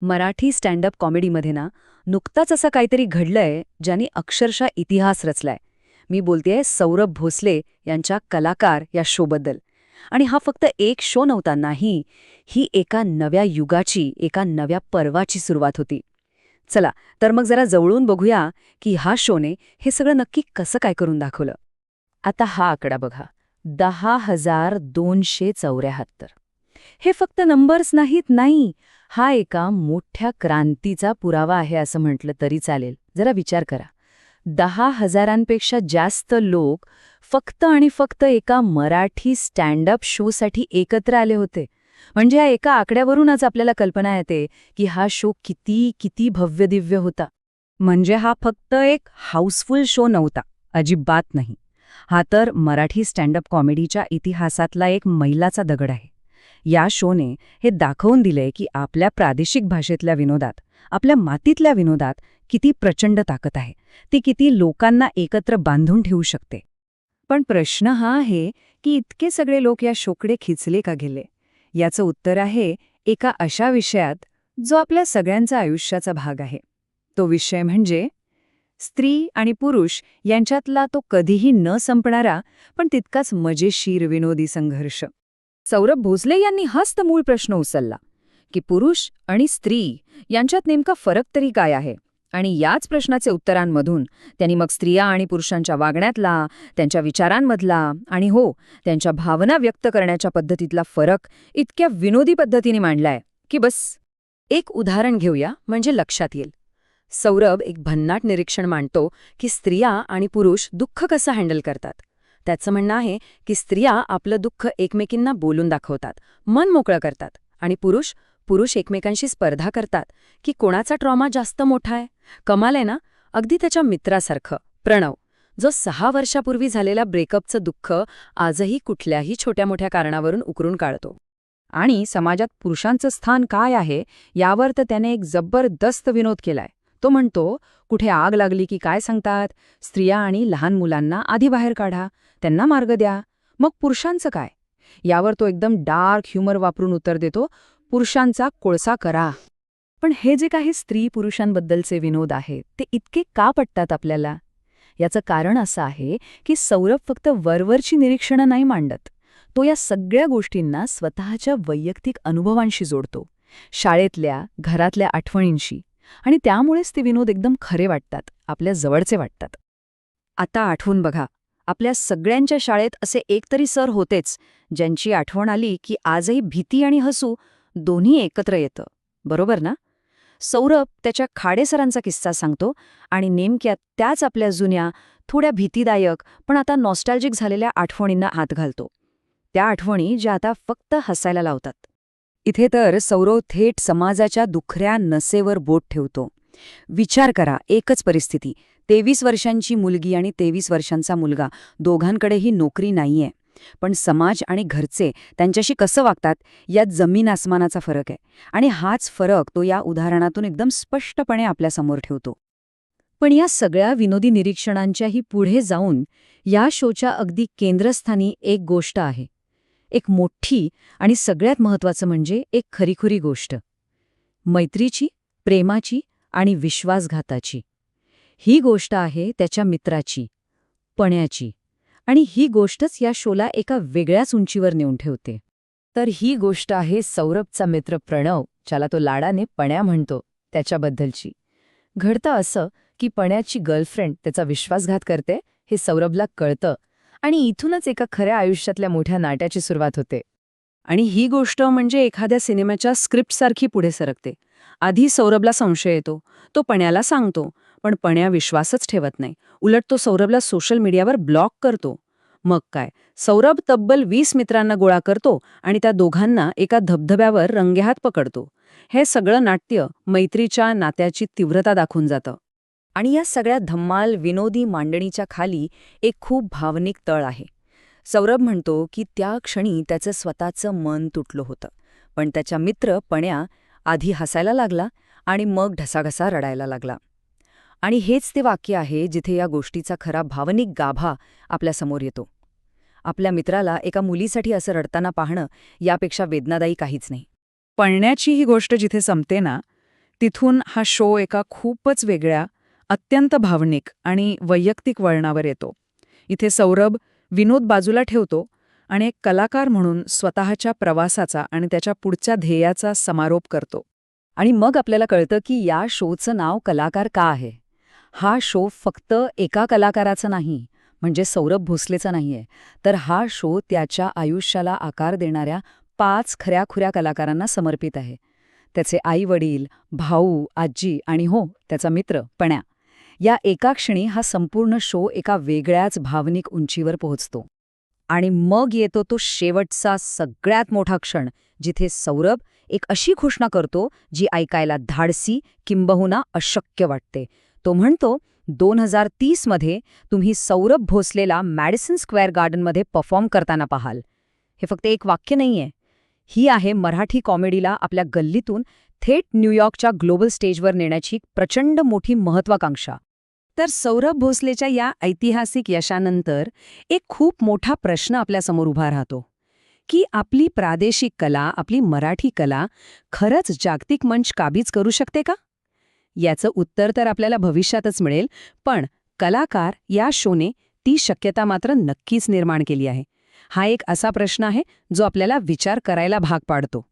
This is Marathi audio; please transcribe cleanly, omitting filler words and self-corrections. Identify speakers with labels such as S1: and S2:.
S1: मराठी स्टँडअप कॉमेडीमध्ये ना नुकताच असं काहीतरी घडलंय ज्याने अक्षरशः इतिहास रचलाय. मी बोलतेय सौरभ भोसले यांच्या कलाकार या शोबद्दल. आणि हा फक्त एक शो नव्हता, नाही, ही एका नव्या युगाची, एका नव्या पर्वाची सुरुवात होती. चला तर मग जरा जवळून बघूया की हा शोने हे सगळं नक्की कसं काय करून दाखवलं. आता हा आकडा बघा, 10,274. हे फक्त नंबर्स नाहीत, नाही, हा एका मोठ्या क्रांतीचा पुरावा आहे असं म्हटलं तरी चालेल. जरा विचार करा, 10,000पेक्षा जास्त लोक फक्त आणि फक्त एका मराठी स्टँडअप शोसाठी एकत्र आले होते. म्हणजे या एका आकड्यावरूनच आपल्याला कल्पना येते की हा शो किती किती भव्यदिव्य होता. म्हणजे हा फक्त एक हाऊसफुल शो नव्हता, अजिबात नाही. हा तर मराठी स्टँडअप कॉमेडीच्या इतिहासातला एक मैलाचा दगड आहे. या शोने हे दाखवून दिले की आपल्या प्रादेशिक भाषेतल्या विनोदात, आपल्या मातीतल्या विनोदात किती प्रचंड ताकद आहे, ती किती लोकांना एकत्र बांधून ठेवू शकते. पण प्रश्न हा आहे की इतके सगळे लोक या शोकडे खिचले का गेले? याचं उत्तर आहे एका अशा विषयात जो आपल्या सगळ्यांचा आयुष्याचा भाग आहे. तो विषय म्हणजे स्त्री आणि पुरुष यांच्यातला तो कधीही न संपणारा पण तितकाच मजेशीर विनोदी संघर्ष. सौरभ भोसले यांनी हाच तर मूळ प्रश्न उचलला की पुरुष आणि स्त्री यांच्यात नेमका फरक तरी काय आहे. आणि याच प्रश्नाचे उत्तरांमधून त्यांनी मग स्त्रिया आणि पुरुषांच्या वागण्यातला, त्यांच्या विचारांमधला आणि हो, त्यांच्या भावना व्यक्त करण्याच्या पद्धतीतला फरक इतक्या विनोदी पद्धतीने मांडलाय की बस. एक उदाहरण घेऊया म्हणजे लक्षात येईल. सौरभ एक भन्नाट निरीक्षण मांडतो की स्त्रिया आणि पुरुष दुःख कसं हँडल करतात. त्याचं म्हणणं आहे की स्त्रिया आपलं दुःख एकमेकींना बोलून दाखवतात, मन मोकळं करतात, आणि पुरुष एकमेकांशी स्पर्धा करतात की कोणाचा ट्रॉमा जास्त मोठा आहे. कमाल आहे ना? अगदी त्याच्या मित्रासारखं प्रणव, जो 6 वर्षापूर्वी झालेल्या ब्रेकअपचं दुःख आजही कुठल्याही छोट्या मोठ्या कारणावरून उकरून काढतो. आणि समाजात पुरुषांचं स्थान काय आहे यावर तर त्याने एक जबरदस्त विनोद केलाय. तो म्हणतो, कुठे आग लागली की काय सांगतात, स्त्रिया आणि लहान मुलांना आधी बाहेर काढा, त्यांना मार्ग द्या. मग पुरुषांचं काय? यावर तो एकदम डार्क ह्युमर वापरून उत्तर देतो, पुरुषांचा कोळसा करा. पण हे जे काही स्त्री पुरुषांबद्दलचे विनोद आहेत ते इतके का पटतात आपल्याला? याचं कारण असं आहे की सौरभ फक्त वरवरची निरीक्षणं नाही मांडत. तो या सगळ्या गोष्टींना स्वतःच्या वैयक्तिक अनुभवांशी जोडतो, शाळेतल्या, घरातल्या आठवणींशी. आणि त्यामुळेच ते विनोद एकदम खरे वाटतात, आपल्या जवळचे वाटतात. आता आठवून बघा, आपल्या सगळ्यांच्या शाळेत असे एकतरी सर होतेच ज्यांची आठवण आली की आजही भीती आणि हसू दोन्ही एकत्र येतं, बरोबर ना? सौरभ त्याच्या खाडे सरांचा किस्सा सांगतो आणि नेमक्या त्याच आपल्या जुन्या, थोड्या भीतीदायक पण आता नॉस्टॅल्जिक झालेल्या आठवणींना हात घालतो. त्या आठवणी ज्या आता फक्त हसायला लावतात. इथे तर सौरभ थेट समाजाच्या दुखऱ्या नसेवर बोट ठेवतो. विचार करा, एकच परिस्थिती, 23 वर्षांची मुलगी आणि 23 वर्षांचा मुलगा, दोघांकडेही नोकरी नाहीये. पण समाज आणि घरचे त्यांच्याशी कसं वागतात यात जमीन आसमानाचा फरक आहे. आणि हाच फरक तो या उदाहरणातून एकदम स्पष्टपणे आपल्यासमोर ठेवतो. पण या सगळ्या विनोदी निरीक्षणांच्याही पुढे जाऊन या शोच्या अगदी केंद्रस्थानी एक गोष्ट आहे. एक मोठी आणि सगळ्यात महत्त्वाचं म्हणजे एक खरीखुरी गोष्ट, मैत्रीची, प्रेमाची आणि विश्वासघाताची. ही गोष्ट आहे त्याच्या मित्राची, पण्याची. आणि ही गोष्टच या शोला एका वेगळ्याच उंचीवर नेऊन ठेवते. तर ही गोष्ट आहे सौरभचा मित्र प्रणव, ज्याला तो लाडाने पण्या म्हणतो, त्याच्याबद्दलची. घडतं असं की पण्याची गर्लफ्रेंड त्याचा विश्वासघात करते हे सौरभला कळतं आणि इथूनच एका खऱ्या आयुष्यातल्या मोठ्या नाट्याची सुरुवात होते. आणि ही गोष्ट म्हणजे एखाद्या सिनेमाच्या स्क्रिप्टसारखी पुढे सरकते. आधी सौरभला संशय येतो, तो पण्याला सांगतो, पण पण्या विश्वासच ठेवत नाही. उलट तो सौरभला सोशल मीडियावर ब्लॉक करतो. मग काय, सौरभ तब्बल 20 मित्रांना गोळा करतो आणि त्या दोघांना एका धबधब्यावर रंगेहात पकडतो. हे सगळं नाट्य मैत्रीच्या नात्याची तीव्रता दाखवून जातं. आणि या सगळ्या धम्माल विनोदी मांडणीच्या खाली एक खूप भावनिक तळ आहे. सौरभ म्हणतो की त्या क्षणी त्याचं स्वतःचं मन तुटलं होतं, पण त्याचा मित्र पण्या आधी हसायला लागला आणि मग ढसाढसा रडायला लागला. आणि हेच ते वाक्य आहे जिथे या गोष्टीचा खरा भावनिक गाभा आपल्यासमोर येतो. आपल्या मित्राला एका मुलीसाठी असं रडताना पाहणं यापेक्षा वेदनादायी काहीच नाही. पळण्याची ही गोष्ट जिथे संपते ना,
S2: तिथून हा शो एका खूपच वेगळ्या, अत्यंत भावनिक आणि वैयक्तिक वळणावर येतो. इथे सौरभ विनोद बाजूला ठेवतो आणि एक कलाकार म्हणून स्वतःच्या प्रवासाचा आणि त्याच्या पुढच्या ध्येयाचा समारोप करतो.
S1: आणि मग आपल्याला कळतं की या शोचं नाव कलाकार का आहे. हा शो फक्त एका कलाकाराचा नाही, म्हणजे सौरभ भोसलेचा नाहीये, तर हा शो त्याच्या आयुष्याला आकार देणाऱ्या 5 खऱ्याखुऱ्या कलाकारांना समर्पित आहे. त्याचे आई-वडील, भाऊ, आजी आणि हो, त्याचा मित्र पण्या. या एका क्षणी हा संपूर्ण शो एका वेगळ्याच भावनिक उंचीवर पोहोचतो. आणि मग येतो तो शेवटचा सगळ्यात मोठा क्षण, जिथे सौरभ एक अशी घोषणा करतो जी ऐकायला धाडसी किंबहुना अशक्य वाटते. तो म्हणतो, 2030 मध्ये तुम्ही सौरभ भोसलेला मॅडिसन स्क्वेअर गार्डनमध्ये परफॉर्म करताना पाहाल. हे फक्त एक वाक्य नाहीये. ही आहे मराठी कॉमेडीला आपल्या गल्लीतून थेट न्यूयॉर्कच्या ग्लोबल स्टेजवर नेण्याची प्रचंड मोठी महत्वाकांक्षा. तर सौरभ भोसलेच्या या ऐतिहासिक यशानंतर एक खूप मोठा प्रश्न आपल्यासमोर उभा राहतो, की आपली प्रादेशिक कला, आपली मराठी कला खरंच जागतिक मंच काबीज करू शकते का? याचं उत्तर तर आपल्याला भविष्यातच मिळेल, पण कलाकार या शोने ती शक्यता मात्र नक्कीच निर्माण केली आहे. हा एक असा प्रश्न आहे जो आपल्याला विचार करायला भाग पाडतो.